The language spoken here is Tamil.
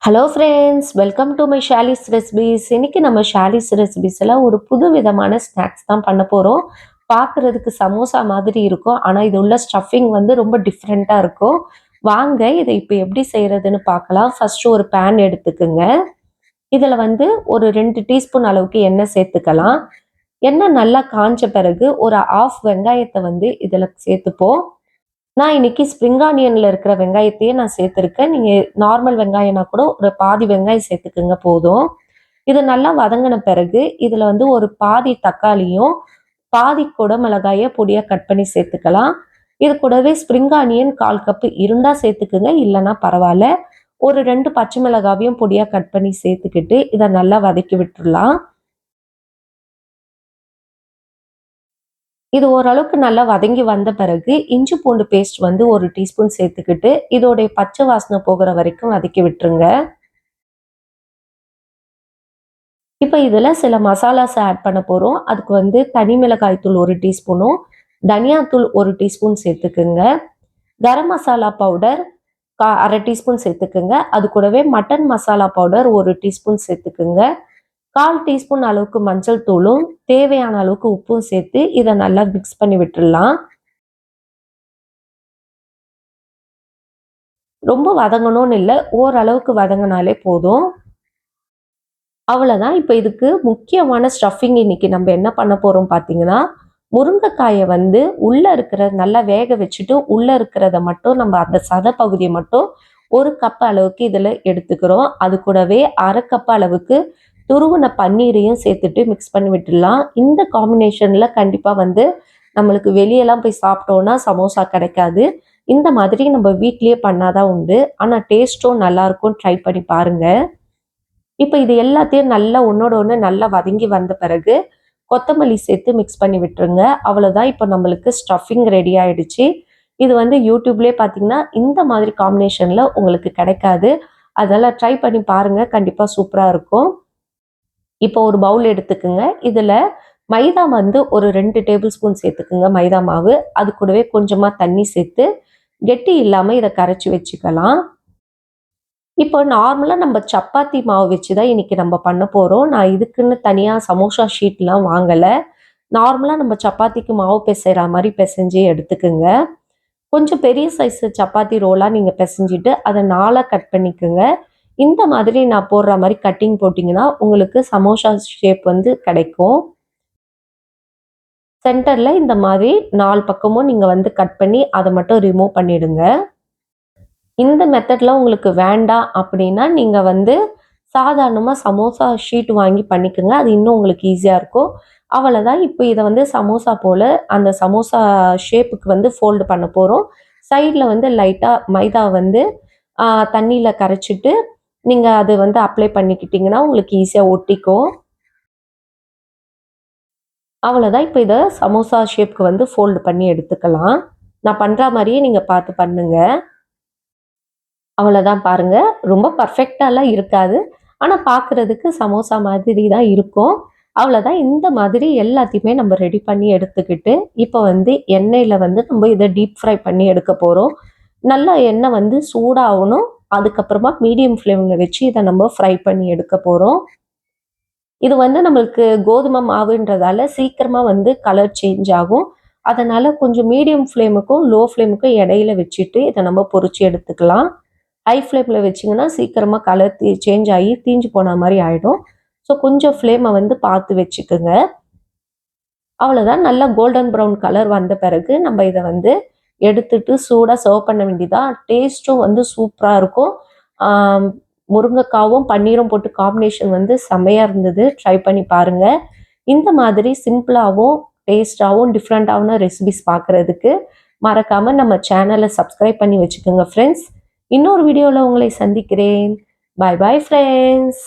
Hello friends, welcome to my Shali's recipes. இன்னைக்கு நம்ம ஷாலிஸ் ரெசிபீஸில் ஒரு புது விதமான ஸ்நாக்ஸ் தான் பண்ண போகிறோம். பார்க்குறதுக்கு சமோசா மாதிரி இருக்கும், ஆனால் இது உள்ள ஸ்டஃபிங் வந்து ரொம்ப டிஃப்ரெண்ட்டாக இருக்கும். வாங்க இதை இப்போ எப்படி செய்கிறதுன்னு பார்க்கலாம். ஃபஸ்ட்டு ஒரு பேன் எடுத்துக்குங்க. இதில் வந்து ஒரு 2 டீஸ்பூன் அளவுக்கு எண்ணெய் சேர்த்துக்கலாம். எண்ணெய் நல்லா காஞ்ச பிறகு ஒரு ஆஃப் வெங்காயத்தை வந்து இதில் சேர்த்துப்போம். நான் இன்னைக்கு ஸ்ப்ரிங் ஆனியன்ல இருக்கிற வெங்காயத்தையே நான் சேர்த்துருக்கேன். நீங்க நார்மல் வெங்காயம்னா கூட ஒரு பாதி வெங்காயம் சேர்த்துக்குங்க போதும். இது நல்லா வதங்கின பிறகு இதுல வந்து ஒரு பாதி தக்காளியும் பாதி குடமிளகாய பொடியா கட் பண்ணி சேர்த்துக்கலாம். இது கூடவே ஸ்ப்ரிங் ஆனியன் 1/4 கப் இருந்தா சேர்த்துக்குங்க, இல்லைன்னா பரவாயில்ல. ஒரு 2 பச்சை மிளகாவையும் பொடியா கட் பண்ணி சேர்த்துக்கிட்டு இதை நல்லா வதக்கி விட்டுடலாம். இது ஓரளவுக்கு நல்லா வதங்கி வந்த பிறகு இஞ்சி பூண்டு பேஸ்ட் வந்து 1 டீஸ்பூன் சேர்த்துக்கிட்டு இதோடைய பச்சை வாசனை போகிற வரைக்கும் வதக்கி விட்டுருங்க. இப்போ இதில் சில மசாலாஸ் ஆட் பண்ண போகிறோம். அதுக்கு வந்து தனி மிளகாய் தூள் 1 டீஸ்பூனும், தனியாத்தூள் 1 டீஸ்பூன் சேர்த்துக்குங்க. கரம் மசாலா பவுடர் 1/2 டீஸ்பூன் சேர்த்துக்குங்க. அது கூடவே மட்டன் மசாலா பவுடர் 1 டீஸ்பூன் சேர்த்துக்குங்க. 1/4 டீஸ்பூன் அளவுக்கு மஞ்சள் தூளும் தேவையான அளவுக்கு உப்பும் சேர்த்து இதை நல்லா மிக்ஸ் பண்ணி விட்டுடலாம். ரொம்ப வதங்கணும்னு இல்லை, ஓரளவுக்கு வதங்கினாலே போதும். அவ்வளோதான். இப்போ இதுக்கு முக்கியமான ஸ்டஃபிங் இன்னைக்கு நம்ம என்ன பண்ண போகிறோம் பார்த்தீங்கன்னா, முருங்கைக்காயை வந்து உள்ளே இருக்கிற நல்லா வேக வச்சுட்டு உள்ளே இருக்கிறத மட்டும் நம்ம அந்த சத பகுதியை மட்டும் 1 கப் அளவுக்கு இதில் எடுத்துக்கிறோம். அது கூடவே 1/2 கப் அளவுக்கு துருவின பன்னீரையும் சேர்த்துட்டு மிக்ஸ் பண்ணி விட்டுடலாம். இந்த காம்பினேஷனில் கண்டிப்பாக வந்து நம்மளுக்கு வெளியெல்லாம் போய் சாப்பிட்டோன்னா சமோசா கிடைக்காது. இந்த மாதிரி நம்ம வீட்லேயே பண்ணாதான் உண்டு. ஆனால் டேஸ்ட்டும் நல்லாயிருக்கும், ட்ரை பண்ணி பாருங்கள். இப்போ இது எல்லாத்தையும் நல்லா ஒன்றோட ஒன்று நல்லா வதங்கி வந்த பிறகு கொத்தமல்லி சேர்த்து மிக்ஸ் பண்ணி விட்டுருங்க. அவ்வளோதான், இப்போ நம்மளுக்கு ஸ்டஃபிங் ரெடி ஆயிடுச்சு. இது வந்து யூடியூப்லேயே பார்த்தீங்கன்னா இந்த மாதிரி காம்பினேஷனில் உங்களுக்கு கிடைக்காது. அதெல்லாம் ட்ரை பண்ணி பாருங்கள், கண்டிப்பாக சூப்பராக இருக்கும். இப்போ ஒரு பவுல் எடுத்துக்குங்க. இதில் மைதா வந்து ஒரு 2 டேபிள் ஸ்பூன் சேர்த்துக்குங்க மைதா மாவு. அது கூடவே கொஞ்சமாக தண்ணி சேர்த்து கெட்டி இல்லாமல் இதை கரைச்சி வச்சுக்கலாம். இப்போ நார்மலாக நம்ம சப்பாத்தி மாவு வச்சு தான் இன்னைக்கு நம்ம பண்ண போகிறோம். நான் இதுக்குன்னு தனியாக சமோசா ஷீட்லாம் வாங்கலை. நார்மலாக நம்ம சப்பாத்திக்கு மாவு பிசைகிற மாதிரி பிசைஞ்சு எடுத்துக்குங்க. கொஞ்சம் பெரிய சைஸ் சப்பாத்தி ரோலாக நீங்கள் பிசைஞ்சிட்டு அதை 4ஆக கட் பண்ணிக்கோங்க. இந்த மாதிரி நான் போடுற மாதிரி கட்டிங் போட்டிங்கன்னா உங்களுக்கு சமோசா ஷேப் வந்து கிடைக்கும். சென்டரில் இந்த மாதிரி 4 பக்கமும் நீங்கள் வந்து கட் பண்ணி அதை மட்டும் ரிமூவ் பண்ணிடுங்க. இந்த மெத்தட்லாம் உங்களுக்கு வேண்டாம் அப்படின்னா நீங்கள் வந்து சாதாரணமாக சமோசா ஷீட் வாங்கி பண்ணிக்கோங்க. அது இன்னும் உங்களுக்கு ஈஸியாக இருக்கும். அவ்வளோதான். இப்போ இதை வந்து சமோசா போல் அந்த சமோசா ஷேப்புக்கு வந்து ஃபோல்டு பண்ண போகிறோம். சைடில் வந்து லைட்டாக மைதா வந்து தண்ணியில் கரைச்சிட்டு நீங்கள் அது வந்து அப்ளை பண்ணிக்கிட்டிங்கன்னா உங்களுக்கு ஈஸியாக ஒட்டிக்கும். அவ்வளோதான். இப்போ இதை சமோசா ஷேப்புக்கு வந்து ஃபோல்டு பண்ணி எடுத்துக்கலாம். நான் பண்ணுற மாதிரியே நீங்கள் பார்த்து பண்ணுங்கள். அவ்வளோதான் பாருங்க. ரொம்ப பர்ஃபெக்டாலாம் இருக்காது. ஆனால் பார்க்குறதுக்கு சமோசா மாதிரி தான் இருக்கும். அவ்வளோதான். இந்த மாதிரி எல்லாத்தையுமே நம்ம ரெடி பண்ணி எடுத்துக்கிட்டு, இப்போ வந்து எண்ணெயில வந்து நம்ம இதை டீப் ஃப்ரை பண்ணி எடுக்க போகிறோம். நல்லா எண்ணெய் வந்து சூடாகணும். அதுக்கப்புறமா மீடியம் ஃப்ளேமில் வச்சு இதை நம்ம ஃப்ரை பண்ணி எடுக்க போகிறோம். இது வந்து நம்மளுக்கு கோதுமை மாவுன்றதால சீக்கிரமாக வந்து கலர் சேஞ்ச் ஆகும். அதனால் கொஞ்சம் மீடியம் ஃப்ளேமுக்கும் லோ ஃப்ளேமுக்கும் இடையில வச்சுட்டு இதை நம்ம பொரிச்சு எடுத்துக்கலாம். ஹை ஃப்ளேமில் வச்சிங்கன்னா சீக்கிரமாக கலர் சேஞ்ச் ஆகி தீஞ்சு போன மாதிரி ஆகிடும். ஸோ கொஞ்சம் ஃப்ளேமை வந்து பார்த்து வச்சுக்கோங்க. அவ்வளோதான். நல்லா கோல்டன் ப்ரௌன் கலர் வந்த பிறகு நம்ம இதை வந்து எடுத்துட்டு சூடாக சர்வ் பண்ண வேண்டியதான். டேஸ்ட்டும் வந்து சூப்பராக இருக்கும். முருங்கைக்காவும் பன்னீரும் போட்டு காம்பினேஷன் வந்து செம்மையாக இருந்தது. ட்ரை பண்ணி பாருங்கள். இந்த மாதிரி சிம்பிளாகவும் டேஸ்டாகவும் டிஃப்ரெண்ட்டான ரெசிபிஸ் பார்க்குறதுக்கு மறக்காமல் நம்ம சேனலை சப்ஸ்கிரைப் பண்ணி வச்சுக்கோங்க ஃப்ரெண்ட்ஸ். இன்னொரு வீடியோவில் உங்களை சந்திக்கிறேன். Bye bye friends.